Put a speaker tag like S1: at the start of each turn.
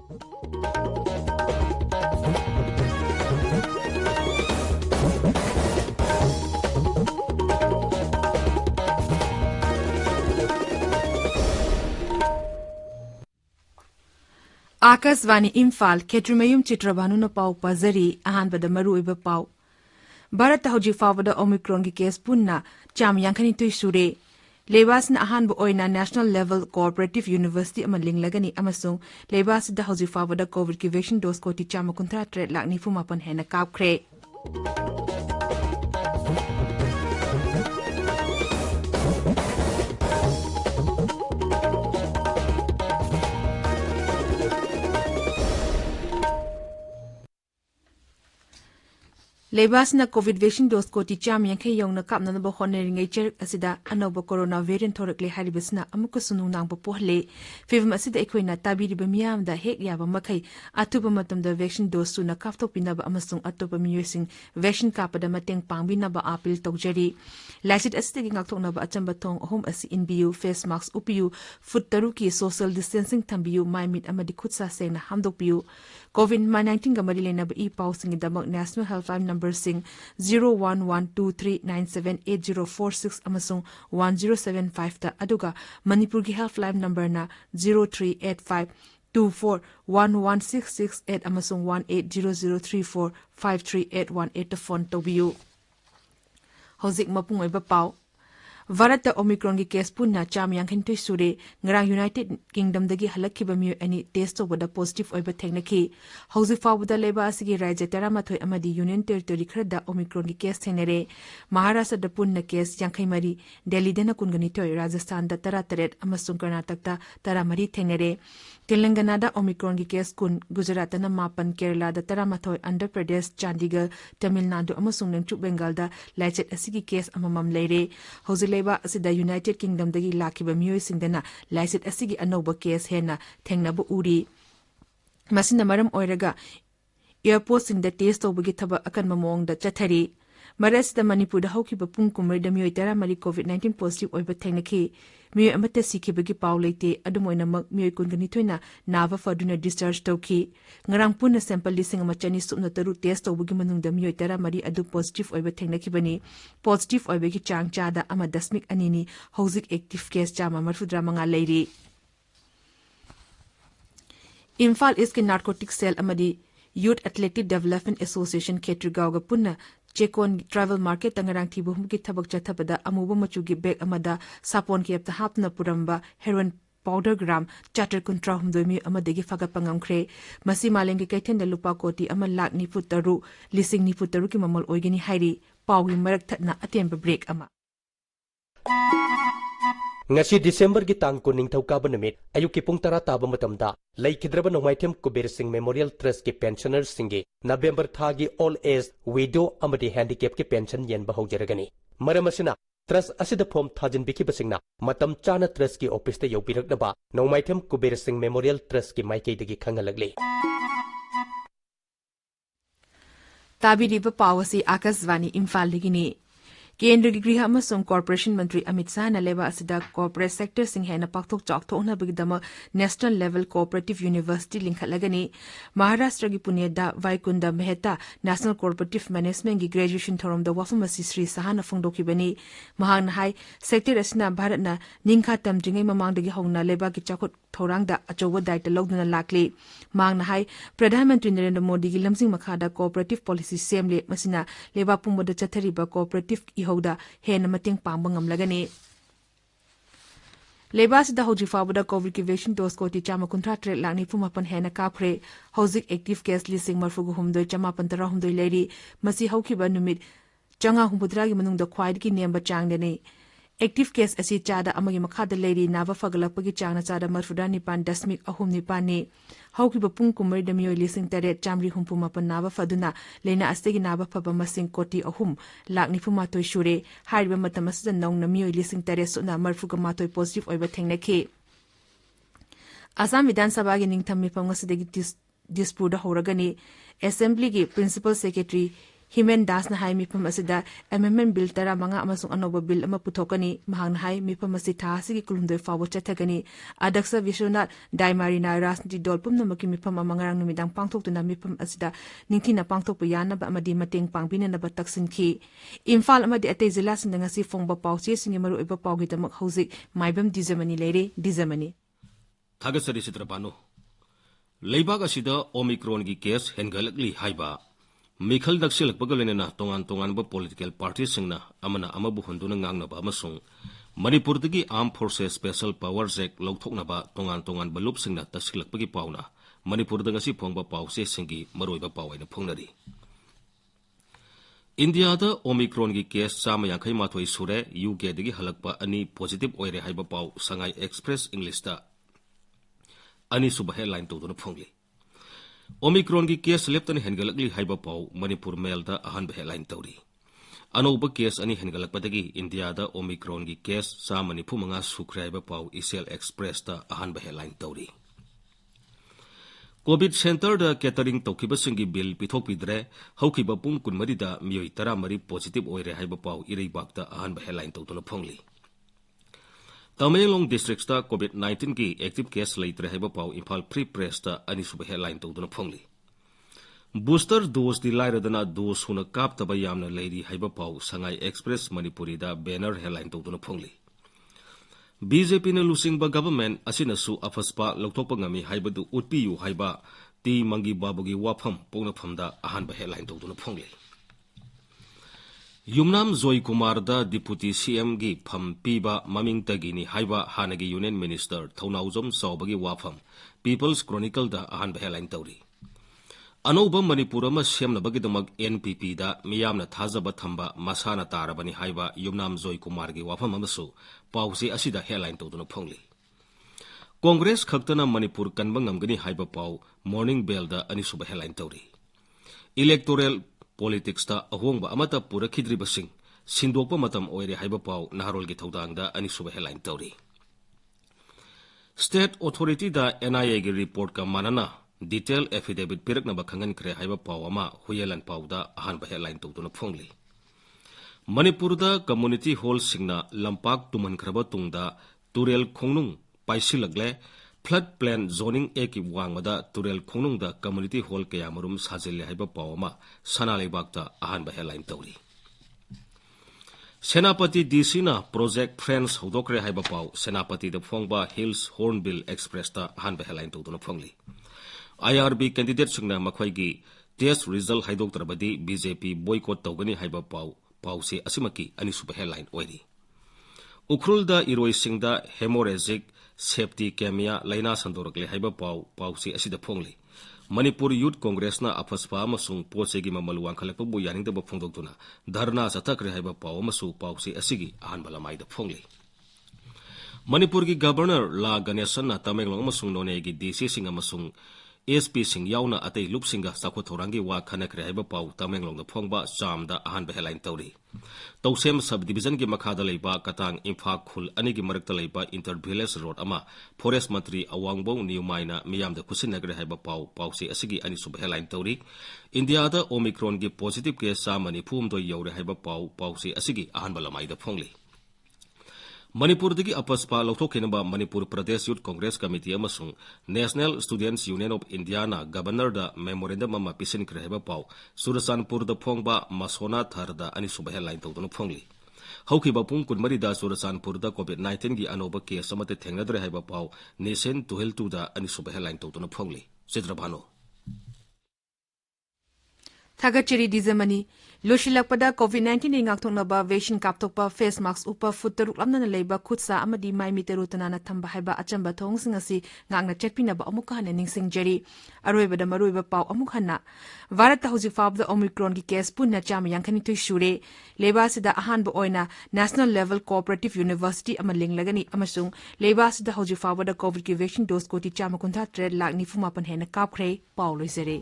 S1: आकाशवाणी इम्फाल खेत्रुमयुम चित्रभानु न पाउ पजरी अहानबद मरुइब पाउ भारत हौजी फावद ओमिक्रॉन की केस पुन्ना चाम यांखनी तुई सुरे लेबास न अहानब ओइना नेशनल लेवल कोऑपरेटिव यूनिवर्सिटी अमा लिंगलगनी अमसुंग लेबास द हौजी फावद कोविड की वैक्सीन डोज कोटी चाम 53 लाख 94 हेना कापख्रे लेबासना कोविड वैक्सीन डोज कोटी चाम यांखे यौना कापनब होनरिंगै चेरक असिदा अनौब कोरोना वेरिएंट थोरकले हारिबसना अमुक सुनु नांग पोहले फिल्म असिदा एखोइना ताबिरिब मियामदा हेक याबा मखै अथुब मतमदा वैक्सीन डोज सुना काफथोपिनब अमसुंग अतोप मियोसिंग वैक्सीन कापदा मतेंग पांगबिनब अपील तौजरी लाइसिट असिदगी ngakthoknaba achamba thong ahum asi inbiu face mask upiu foot taru ki social distancing thambiu mai mit amadi khutsa sengna hamdokpiu covid-19 ga mari lenaba e pausing damak national helpline number sing 0112397846 amasung 1075 ta aduga manipur gi helpline number na 0385241166 amasung 1800345381 ta phone tobiu Hozik mapung oiba pau Bharat the Omicron की case पुन्ना चाम यांखन तुई सुरे ngarang United kingdom दगी हलखिबा मियो अनि test तोबदा positive ओइबा थेंगनखि हौजि फावदा लेबा असगी राज्य 13 अमदी union territory Khardah Omicron की case थेंगनरे Maharashtra the पुन्ना case यांखै मरी दिल्ली दना कुनगनि तोय राजस्थान द 13 अमसुंग कर्नाटक दा 13 थेंगनरे तेलंगाना दा ओमिक्रॉन की केस कुन गुजरात द 9 केरला द 13 आंध्र प्रदेश चंडीगढ़ तमिलनाडु अमसुंग नेंचु बंगाल दा लाइचेट असगी केस अममम लेरे हौजि लेबा असida यूनाइटेड किंगडम दगी लाखिबा मियोय सिंगदना लाइसेट असigi अनौब केस हेना थेंगनब उरी मसिना मरम ओइरगा एयरपोर्ट सिंगदा टेस्ट तौबगी थबा अकन ममोंग दा चथरी मरसदा मणिपुर दा हौखिबा पुंग कुमर दा मियोय 13 कोविड-19 पॉजिटिव ओइबा थेंगनखि मियोय अमते सिखिबगी पाउ लेते अदुमोइनमक मियोय कुनगनि थोइना नावा फदुना discharge तौखि ngarang punna sample lising ama chani subna taru test tawbugi manungda miyoy 13 adu positive oiba thengnakhibani positive oibagi chang chada ama dasmik anini hauzik active case chama marfudra manga leiri Imphal is ki narcotic cell amadi Youth Athletic Development Association Ketrigawga punna Chekon travel market tangarang thibu humki thabak chathabada amuba machugi bag amada sapon ki apta hapna puramba heroin powder gram chatter kuntra humdoimi amadegi fagat pangamkhre masi malengi kaithen da lupa koti ama lak ni putaru lising ni putaru ki mamal oigeni hairi pawgi marak thatna atemba break ama
S2: ngasi December gi tang ko ningthauka banamit ayuki pung tara taba matamda laikhidraba nomaithem kuber singh memorial trust ki pensioners singe November thagi all age widow amadi handicap ki pension yen bahaujaragani maramasina trust asida form thajin biki basingna matam chana trust ki office te yobiraknaba nomaithem kuber singh memorial trust ki maikei dagi khangalagli
S1: tabiriba pawasi akaswani imphal ligini केंद्र की गृह अमसुंग corporation मंत्री अमित शाह न लेबा असिदा corporate sector सिंह हेना पाक्थोक चाक्थोकना बगिदम नेशनल लेवल कोऑपरेटिव यूनिवर्सिटी लिंखलगनी महाराष्ट्र की पुनेदा वाइकुंदा मेहता नेशनल कोऑपरेटिव मैनेजमेंट की ग्रेजुएशन थोरमदा वाफमसी श्री साहना फोंदोखिबनी महान हाई सेक्टर असना भारतना निंखा तमद्रिंगै ममांगदगी हौना लेबा की चाखोट थौरांगदा अचौबा दायित्व लौदुना लाक्ली मांगना हाई प्रधानमंत्री नरेंद्र मोदी की लमसिंग मखादा कोऑपरेटिव पॉलिसी सेमले मसिना लेबा पुंबदा चथरिबा कोऑपरेटिव इहोदा हेन मतेंग पांगबा ngamlagani लेबास दा हौजी फाबदा कोविड की वैक्सीन डोज कोटी चामा 53 लाख 94 हेना काफरे हौजिक एक्टिव केस लिसिंग मरफुगु हुमदोय चामा 15 हुमदोय लेरी मसी हौखिबा नुमित चंगा हुमबुद्रा की मनुंग द ख्वाइदगी नेम्बा चांगदने एक्टिव केस असी चादा अमगी मखादा लेरी नावा फगलपगी चांगना चादा मरफुदा निपान दशमिक अहुम निपानी हौखिबा पुंग कुमर दमियोय लिसिंग तरे चामरी हुमपु मपन नावा फदुना लेना अस्तेगी नावा फबा मसिंग कोटी अहुम लाख निफुमा तोय शुरे हारिबा मतम असदा नौंग नमियोय लिसिंग तरे सुना मरफुगा मातोय पॉजिटिव ओइबा थेंगनखि असम विधानसभा की निंगथम मिफम ngasiदगी दिसपुर दा होरगनी असेंबली की principal secretary Himen Das na hai mifam asida amendment bill tara manga amasung anoba bill ama puthokani mahang na hai mifam asi tha sigi kulumdoi fawo chathagani adaksa Vishwanath Daimarina Rasniti dolpum namaki mifam amangarang numidang pangthok tuna mifam asida ningthina pangthok pa yana ba amadi mateng pangbina na ba taksin khi Imphal amadi atei zila sindanga si fongba pawche singi maru iba pawgi damak hauzik Maibam Dwijamani leire Dwijamani
S3: Thagasari Chitrabhanu Leibag asida Omicron gi case hengalakli haiba Mikhal daksilak bagalena tongan ba political parties singna amana amabu hunduna ngangna ba amasung Manipur dagi Armed Forces Special Powers Act lauthokna ba tongan balup singna tasilak bagi pauna Manipur danga si phongba pause singi maroi ba pawaina phongnari India da Omicron gi case sama yankhai mathoi sure UK dagi halakpa ani positive oire haiba paw Shanghai Express English da ani suba headline to dona phongli Omicron gi case leptani hengalakli haiba paw Manipur Mail da ahan headline tawri Anoba case ani hengalak padagi India da Omicron gi case sa Manipur manga sukraiba paw Isel Express da ahan headline tawri COVID Center da catering tawkiba singi bill pithok pidre haukiba pung kunmari da miyoi tara mari positive oire haiba paw irei bakta ahan headline tawtuna phongli Tamenglong districts da COVID-19 ki active case leitre haiba paw Imphal Free Press da ani suba headline tawduna phongli Booster dose di lairadana dose huna kap taba yamna leiri haiba paw Shanghai Express Manipuri da banner headline tawduna phongli BJP na lusing ba government asina su afaspa lokthokpa ngami haibadu utpiyu haiba ti mangi babugi wafam pongna phamda ahan ba headline tawduna phongli Yumnam Joy Kumar da Deputy CM gi pham piba maming tagini haiba hanagi Union Minister Thaunaujom Saubagi wafam People's Chronicle da ahan headline tawri Anoba Manipur ma semna bagidamak NPP da miyamna thajaba thamba masana tarabani haiba Yumnam Joy Kumar gi wafam amasu pawsi asida headline tawduna phongli Congress khaktana Manipur kanba ngamgani haiba paw Morning Bell da ani suba headline tawri Electoral Politics ta ahongba amata pura khidri basing sindokpa matam oire haiba paw naharol gi thodang da ani suba headline tawri State Authority da NIA gi report ka manana detail affidavit pirakna ba khangan kre haiba paw ama huyelan paw da ahan ba headline tawduna phongli Manipur da community hall singna lampak tuman khraba tungda turel khongnung paisilagle flood plan zoning eki wangmada turel khongnung da community hall kayamarum sajille haiba pawama sanalebak da ahan ba headline tawri Senapati DC na project friends hodokre haiba paw Senapati da phongba Hills Hornbill Express da ahan ba headline tawduna phongli IRB candidate singna makhwai gi test result haidok trabadi BJP boycott tawgani haiba paw pawse asimaki ani suba headline oiri Ukrul da iroi singda hemorrhagic safety kemia laina sandorakle haiba pawsi asida phongli Manipur Youth Congress na afaspa amasung posegi mamal wangkhalakpa bu yaningda ba phongdoktuna dharna satakre haiba paw amasu pawsi asigi ahanba lamai da phongli Manipur gi governor La Ganesan na Tamenglong amasung none gi DC sing amasung SP sing yauna atei lupsinga sakho thorangi wa khanakre haiba paw Tamenglong da phongba chamda ahanba headline tawri Tausem subdivision gi makhada leiba katang Imphal khul ani gi marakta leiba inter-village road ama forest mantri awangbo niumaina miyam da khusinagre haiba pawsi asigi ani sub headline tawri India da Omicron gi positive case sa mani phum do yore haiba pawsi asigi ahanba lamai da phongli Manipur dagi apaspa lokthokhenaba Manipur Pradesh Youth Congress Committee amasung National Students Union of India na Governor da memorandum ama pisin kreheba paw Surasanpur da phongba Masona Thar da ani suba headline tawduna phongli haukiba pung kunmari da Surasanpur da COVID-19 gi anoba case amate thengnadre haiba paw Nation Tuheltu da ani suba headline tawduna phongli Chitrabhanu
S1: Thagachiri Dwijamani Loshilakpada COVID-19 ni ngakthoknaba vaccine kaptokpa face mask upa futaruk lamna leiba khutsa amadi mai miterutana na thamba haiba achamba thongsing asi ngakna chetpinaba amuk hana ningsingjari aroibada maruiba paw amuk hana Bharat hauji fabda Omicron gi case punna chama yankhani toi shure leiba sida ahanba oina National Level Cooperative University amaling lagani amasung leiba sida hauji fabda COVID vaccine dose koti chama kuntha 3 lakh 94 hena kapkhre paw loisere